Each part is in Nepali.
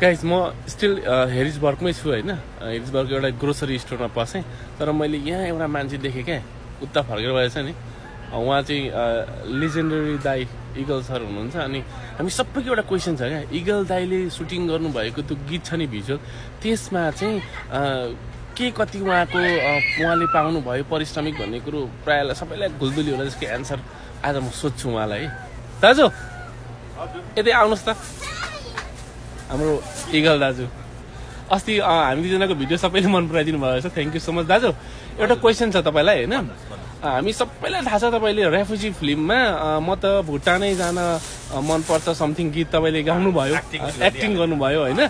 गाइस म स्टिल हेरिजबर्गमै छु होइन। हेरिजबर्ग एउटा ग्रोसरी स्टोरमा पसेँ, तर मैले यहाँ एउटा मान्छे देखेँ क्या, उता फर्केर गएछ नि। उहाँ चाहिँ लेजेन्डरी दाई इगल सर हुनुहुन्छ। अनि हामी सबैको एउटा क्वेसन छ क्या, इगल दाईले सुटिङ गर्नुभएको त्यो गीत छ नि भिजुअल, त्यसमा चाहिँ के कति उहाँले पाउनुभयो पारिश्रमिक भन्ने कुरो प्रायःलाई सबैलाई घुलदुली होला। त्यसको एन्सर आज म सोध्छु उहाँलाई है। दाजु यतै आउनुहोस् त, हाम्रो इगल दाजु। अस्ति हामी दुईजनाको भिडियो सबैले मन पराइदिनु भएको छ, थ्याङ्क यू सो मच दाजु। एउटा क्वेसन छ तपाईँलाई होइन। हामी सबैलाई थाहा छ तपाईँले रेफ्युजी फिल्ममा म त भुटानै जान मनपर्छ समथिङ गीत तपाईँले गाउनुभयो, एक्टिङ गर्नुभयो होइन।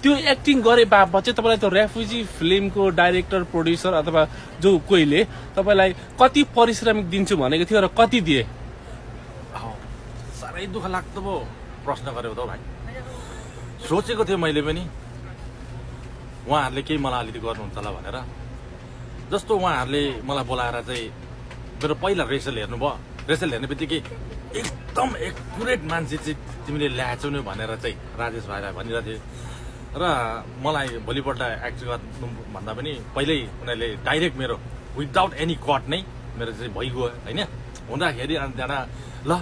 त्यो एक्टिङ गरे बापत चाहिँ तपाईँलाई त्यो रेफ्युजी फिल्मको डाइरेक्टर प्रोड्युसर अथवा जो कोहीले तपाईँलाई कति पारिश्रमिक दिन्छु भनेको थियो र कति दिए? साह्रै दुःख लाग्दो पो प्रश्न गरेको त भाइ। सोचेको थियो मैले पनि उहाँहरूले केही मलाई अलिकति गर्नुहुन्छ होला भनेर। जस्तो उहाँहरूले मलाई बोलाएर चाहिँ मेरो पहिला रेसल हेर्नुभयो, रेसल हेर्ने बित्तिकै एकदम एक्युरेट मान्छे चाहिँ तिमीले ल्याएछौ नि भनेर चाहिँ राजेश भाइलाई भनिरहेको थियो। र मलाई भोलिपल्ट एक्ट गर्नुभन्दा पनि पहिल्यै उनीहरूले डाइरेक्ट मेरो विदाउट एनी कट नै मेरो चाहिँ भइगयो होइन। हुँदाखेरि अनि त्यहाँ ल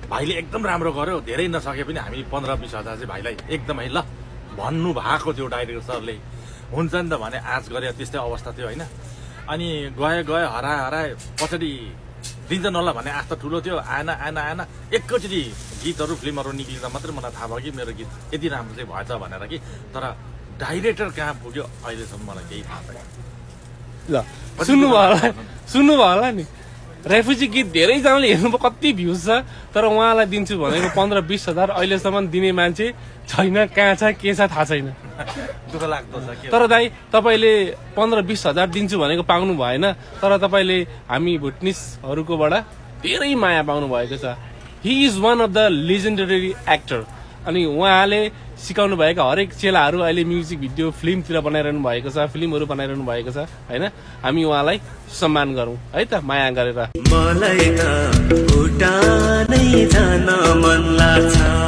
भाइले एकदम राम्रो गर्यो, धेरै नसके पनि हामी 15-20 हजार चाहिँ भाइलाई एकदमै ल भन्नु भएको थियो डाइरेक्टर सरले। हुन्छ नि त भने आज गरे त्यस्तै अवस्था थियो होइन। अनि गयो हराए पछाडि दिन्छ नला भने आस्था ठुलो थियो, आएन एकैचोटि गीतहरू फिल्महरू निक्लिँदा मात्रै मलाई थाहा भयो कि मेरो गीत यति राम्रो चाहिँ भएछ भनेर कि। तर डाइरेक्टर कहाँ पुग्यो अहिलेसम्म मलाई केही थाहा छैन। ल सुन्नुभयो होला नि, रेफ्युजी गीत धेरैजनाले हेर्नुभयो, कति भ्युज छ, तर उहाँलाई दिन्छु भनेको 15-20 हजार अहिलेसम्म दिने मान्छे छैन। कहाँ छ के छ थाहा छैन। दुःख लाग्दो छ के। तर दाइ तपाईँले 15-20 हजार दिन्छु भनेको पाउनु भएन, तर तपाईँले हामी भुटनिसहरूकोबाट धेरै माया पाउनु भएको छ। He is one of the legendary actor. अनि उहाँले सिकाउनु भएका हरेक चेलाहरू अहिले म्युजिक भिडियो फिल्मतिर बनाइरहनु भएको छ, फिल्महरू बनाइरहनु भएको छ होइन। हामी उहाँलाई सम्मान गरौँ है त, माया गरेर। मलाई त भुटानै जान मन लाग्छ।